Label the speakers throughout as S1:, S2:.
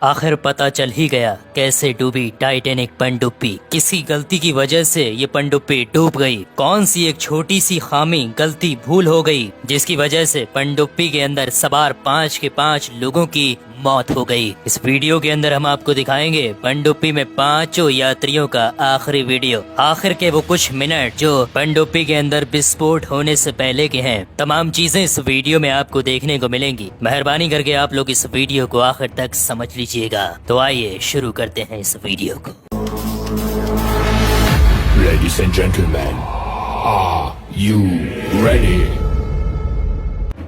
S1: आखिर पता चल ही गया कैसे डूबी टाइटैनिक पनडुब्बी। किसी गलती की वजह से ये पनडुब्बी डूब गई। कौन सी एक छोटी सी खामी, गलती, भूल हो गई जिसकी वजह से पनडुब्बी के अंदर सवार 5 के 5 लोगों की मौत हो गई। इस वीडियो के अंदर हम आपको दिखाएंगे पनडुब्बी में 5 यात्रियों का आखिरी वीडियो। आखिर के वो कुछ मिनट जो पनडुब्बी के अंदर विस्फोट होने से पहले के हैं। तमाम चीजें इस वीडियो में आपको देखने को मिलेंगी। मेहरबानी करके आप लोग इस वीडियो को आखिर तक समझ लीजिएगा। तो आइए शुरू करते हैं इस वीडियो को।
S2: Ladies and gentlemen, are you ready?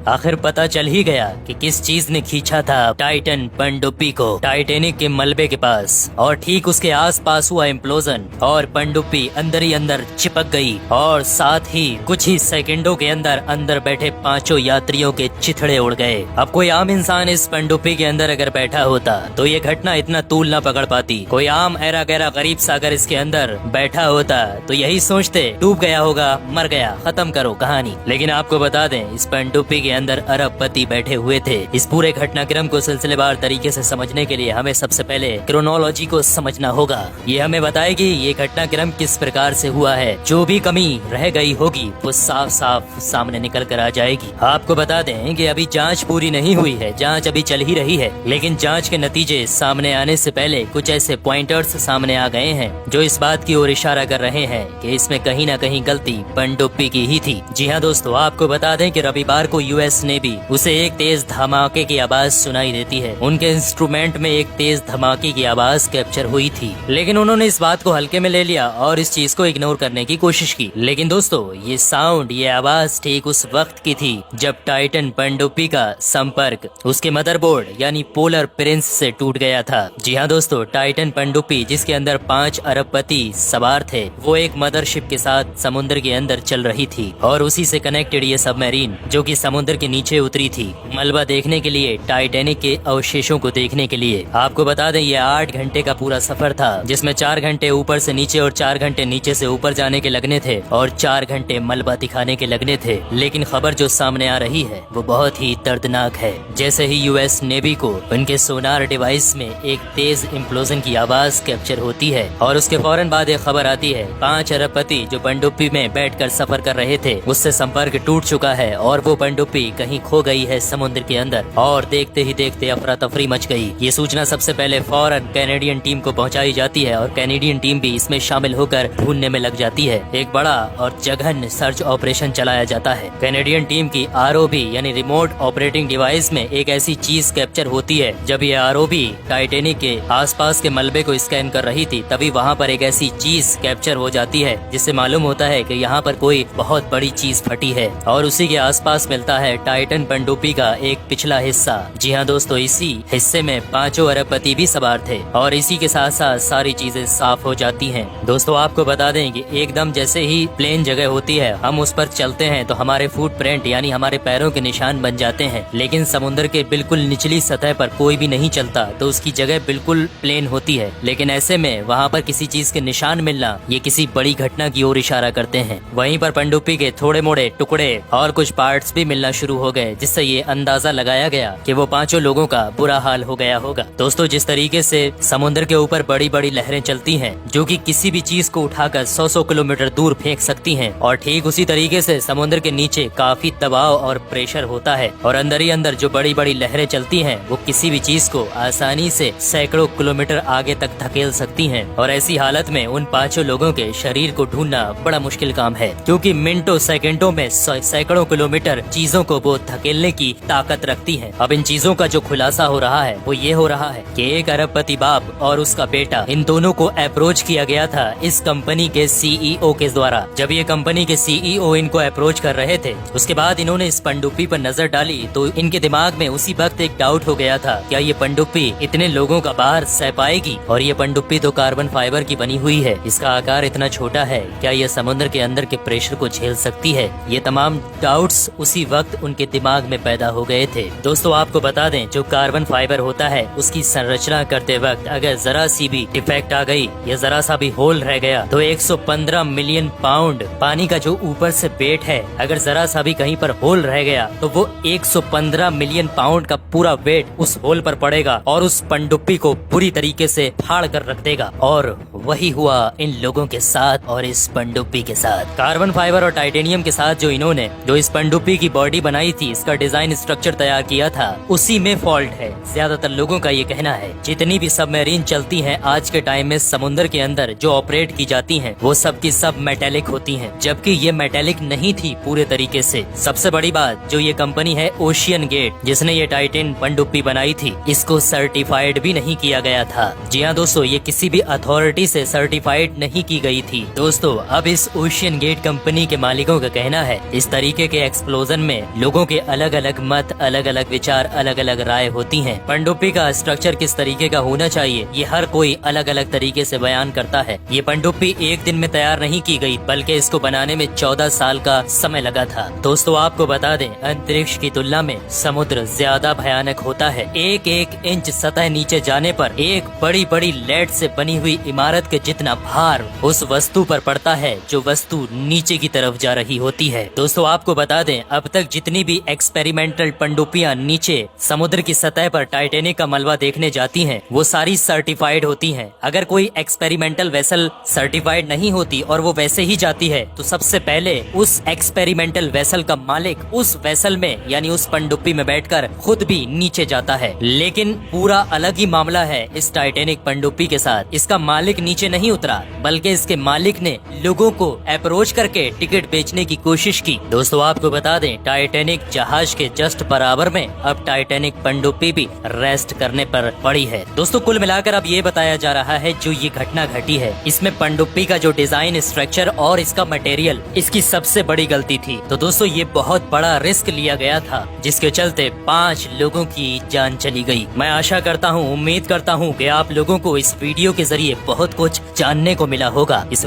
S1: आखिर पता चल ही गया कि किस चीज ने खींचा था टाइटन पनडुब्बी को टाइटैनिक के मलबे के पास, और ठीक उसके आसपास हुआ इम्प्लोजन और पनडुब्बी अंदर ही अंदर चिपक गई और साथ ही कुछ ही सेकंडों के अंदर अंदर बैठे 5 यात्रियों के चिथड़े उड़ गए। अब कोई आम इंसान इस पनडुब्बी के अंदर अगर बैठा होता तो ये घटना इतना तूल न पकड़ पाती। कोई आम ऐरा गैरा गरीब सा अगर इसके अंदर बैठा होता तो यही सोचते डूब गया होगा, मर गया, खत्म करो कहानी। लेकिन आपको बता दें इस पनडुब्बी के अंदर अरबपति बैठे हुए थे। इस पूरे घटनाक्रम को सिलसिलेवार तरीके से समझने के लिए हमें सबसे पहले क्रोनोलॉजी को समझना होगा। ये हमें बताएगी ये घटनाक्रम किस प्रकार से हुआ है। जो भी कमी रह गई होगी वो साफ साफ सामने निकल कर आ जाएगी। आपको बता दें कि अभी जांच पूरी नहीं हुई है, जांच अभी चल ही रही है, लेकिन जांच के नतीजे सामने आने से पहले कुछ ऐसे पॉइंटर्स सामने आ गए हैं जो इस बात की ओर इशारा कर रहे हैं कि इसमें कहीं न कहीं गलती पनडुब्बी की ही थी। जी हाँ दोस्तों, आपको बता दें कि रविवार को यूएस ने भी उसे एक तेज धमाके की आवाज सुनाई देती है। उनके इंस्ट्रूमेंट में एक तेज धमाके की आवाज कैप्चर हुई थी, लेकिन उन्होंने इस बात को हल्के में ले लिया और इस चीज को इग्नोर करने की कोशिश की। लेकिन दोस्तों ये साउंड, ये आवाज ठीक उस वक्त की थी जब टाइटन पनडुब्बी का संपर्क उसके मदरबोर्ड यानी पोलर प्रिंस से टूट गया था। जी हाँ दोस्तों, टाइटन पनडुब्बी जिसके अंदर 5 अरबपति सवार थे वो एक मदरशिप के साथ समुद्र के अंदर चल रही थी और उसी से कनेक्टेड ये सबमरीन जो कि समुद्र के नीचे उतरी थी मलबा देखने के लिए, टाइटैनिक के अवशेषों को देखने के लिए। आपको बता दें ये 8 घंटे का पूरा सफर था जिसमें 4 घंटे ऊपर से नीचे और 4 घंटे नीचे से ऊपर जाने के लगने थे और 4 घंटे मलबा दिखाने के लगने थे। लेकिन खबर जो सामने आ रही है वो बहुत ही दर्दनाक है। जैसे ही यूएस नेवी को उनके सोनार डिवाइस में एक तेज इम्प्लोजन की आवाज कैप्चर होती है और उसके फौरन बाद एक खबर आती है 5 अरबपति जो पनडुब्बी में बैठकर सफर कर रहे थे उससे संपर्क टूट चुका है और वो पनडुब्बी कहीं खो गई है समुद्र के अंदर। और देखते ही देखते अफरा तफरी मच गई। ये सूचना सबसे पहले फौरन कैनेडियन टीम को पहुंचाई जाती है और कैनेडियन टीम भी इसमें शामिल होकर ढूंढने में लग जाती है। एक बड़ा और जघन्य सर्च ऑपरेशन चलाया जाता है। कैनेडियन टीम की आरओबी यानी रिमोट ऑपरेटिंग डिवाइस में एक ऐसी चीज कैप्चर होती है। जब ये आरओबी टाइटैनिक के आसपास के मलबे को स्कैन कर रही थी तभी वहाँ पर एक ऐसी चीज कैप्चर हो जाती है जिससे मालूम होता है कि यहाँ पर कोई बहुत बड़ी चीज फटी है और उसी के आसपास मिलता है टाइटन पनडुब्बी का एक पिछला हिस्सा। जी हाँ दोस्तों, इसी हिस्से में 5 अरबपति भी सवार थे और इसी के साथ साथ सारी चीजें साफ हो जाती हैं। दोस्तों आपको बता दें कि एकदम जैसे ही प्लेन जगह होती है हम उस पर चलते हैं तो हमारे फुटप्रिंट यानी हमारे पैरों के निशान बन जाते हैं, लेकिन समुद्र के बिल्कुल निचली सतह पर कोई भी नहीं चलता तो उसकी जगह बिल्कुल प्लेन होती है। लेकिन ऐसे में वहाँ पर किसी चीज के निशान मिलना ये किसी बड़ी घटना की ओर इशारा करते हैं। वहीं पर पनडुब्बी के थोड़े मोड़े टुकड़े और कुछ पार्ट्स भी मिलना शुरू हो गए जिससे ये अंदाजा लगाया गया कि वो 5 लोगों का बुरा हाल हो गया होगा। दोस्तों जिस तरीके से समुद्र के ऊपर बड़ी बड़ी लहरें चलती हैं जो कि किसी भी चीज को उठाकर 100 किलोमीटर दूर फेंक सकती हैं, और ठीक उसी तरीके से समुद्र के नीचे काफी दबाव और प्रेशर होता है और अंदर ही अंदर जो बड़ी बड़ी लहरें चलती हैं वो किसी भी चीज को आसानी से सैकड़ों किलोमीटर आगे तक धकेल सकती हैं। और ऐसी हालत में उन 5 लोगों के शरीर को ढूंढना बड़ा मुश्किल काम है क्योंकि मिनटों सेकंडों में सैकड़ों किलोमीटर चीजों को वो धकेलने की ताकत रखती है। अब इन चीजों का जो खुलासा हो रहा है वो ये हो रहा है कि एक अरबपति बाप और उसका बेटा, इन दोनों को अप्रोच किया गया था इस कंपनी के सीईओ के द्वारा। जब ये कंपनी के सीईओ इनको अप्रोच कर रहे थे उसके बाद इन्होंने इस पनडुब्बी पर नजर डाली तो इनके दिमाग में उसी वक्त एक डाउट हो गया था, क्या ये पनडुब्बी इतने लोगों का भार सह पाएगी? और ये पनडुब्बी तो कार्बन फाइबर की बनी हुई है, इसका आकार इतना छोटा है, क्या ये समुद्र के अंदर के प्रेशर को झेल सकती है? ये तमाम डाउट्स उसी वक्त उनके दिमाग में पैदा हो गए थे। दोस्तों आपको बता दें, जो कार्बन फाइबर होता है उसकी संरचना करते वक्त अगर जरा सी भी डिफेक्ट आ गई या जरा सा भी होल रह गया तो 115 मिलियन पाउंड पानी का जो ऊपर से वेट है, अगर जरा सा भी कहीं पर होल रह गया तो वो 115 मिलियन पाउंड का पूरा वेट उस होल पर पड़ेगा और उस पनडुब्बी को बुरी तरीके से फाड़ कर रख देगा। और वही हुआ इन लोगों के साथ और इस पनडुब्बी के साथ। कार्बन फाइबर और टाइटेनियम के साथ जो इस पनडुब्बी की बॉडी बनाई थी, इसका डिजाइन स्ट्रक्चर तैयार किया था, उसी में फॉल्ट है। ज्यादातर लोगों का ये कहना है जितनी भी सबमरीन चलती हैं आज के टाइम में समुद्र के अंदर जो ऑपरेट की जाती हैं वो सब की सब मेटेलिक होती हैं, जबकि ये मेटेलिक नहीं थी पूरे तरीके से। सबसे बड़ी बात, जो ये कंपनी है ओशियन गेट, जिसने ये टाइटन पनडुब्बी बनाई थी, इसको सर्टिफाइड भी नहीं किया गया था। जी हाँ दोस्तों, ये किसी भी अथॉरिटी से सर्टिफाइड नहीं की गई थी। दोस्तों अब इस ओशियन गेट कंपनी के मालिकों का कहना है इस तरीके के एक्सप्लोजन में लोगों के अलग अलग मत, अलग अलग विचार, अलग अलग राय होती हैं। पनडुब्बी का स्ट्रक्चर किस तरीके का होना चाहिए ये हर कोई अलग अलग तरीके से बयान करता है। ये पनडुब्बी एक दिन में तैयार नहीं की गई, बल्कि इसको बनाने में 14 साल का समय लगा था। दोस्तों आपको बता दें, अंतरिक्ष की तुलना में समुद्र ज्यादा भयानक होता है। एक एक इंच सतह नीचे जाने पर एक बड़ी बड़ी लेड से बनी हुई इमारत के जितना भार उस वस्तु पर पड़ता है जो वस्तु नीचे की तरफ जा रही होती है। दोस्तों आपको बता दें, अब तक जितनी भी एक्सपेरिमेंटल पनडुब्बियां नीचे समुद्र की सतह पर टाइटेनिक का मलबा देखने जाती हैं, वो सारी सर्टिफाइड होती हैं। अगर कोई एक्सपेरिमेंटल वेसल सर्टिफाइड नहीं होती और वो वैसे ही जाती है तो सबसे पहले उस एक्सपेरिमेंटल वेसल का मालिक उस वेसल में यानी उस पनडुब्बी में बैठकर खुद भी नीचे जाता है। लेकिन पूरा अलग ही मामला है इस टाइटेनिक पनडुब्बी के साथ। इसका मालिक नीचे नहीं उतरा, बल्कि इसके मालिक ने लोगों को अप्रोच करके टिकट बेचने की कोशिश की। दोस्तों आपको बता दें, टाइटेनिक जहाज के जस्ट बराबर में अब टाइटेनिक पनडुब्बी भी रेस्ट करने पर पड़ी है। दोस्तों कुल मिलाकर अब ये बताया जा रहा है जो ये घटना घटी है, इसमें पनडुब्बी का जो डिजाइन, स्ट्रक्चर और इसका मटेरियल, इसकी सबसे बड़ी गलती थी। तो दोस्तों ये बहुत बड़ा रिस्क लिया गया था जिसके चलते 5 लोगों की जान चली गई। मैं आशा करता हूँ, उम्मीद करता हूँ कि आप लोगों को इस वीडियो के जरिए बहुत कुछ जानने को मिला होगा। इस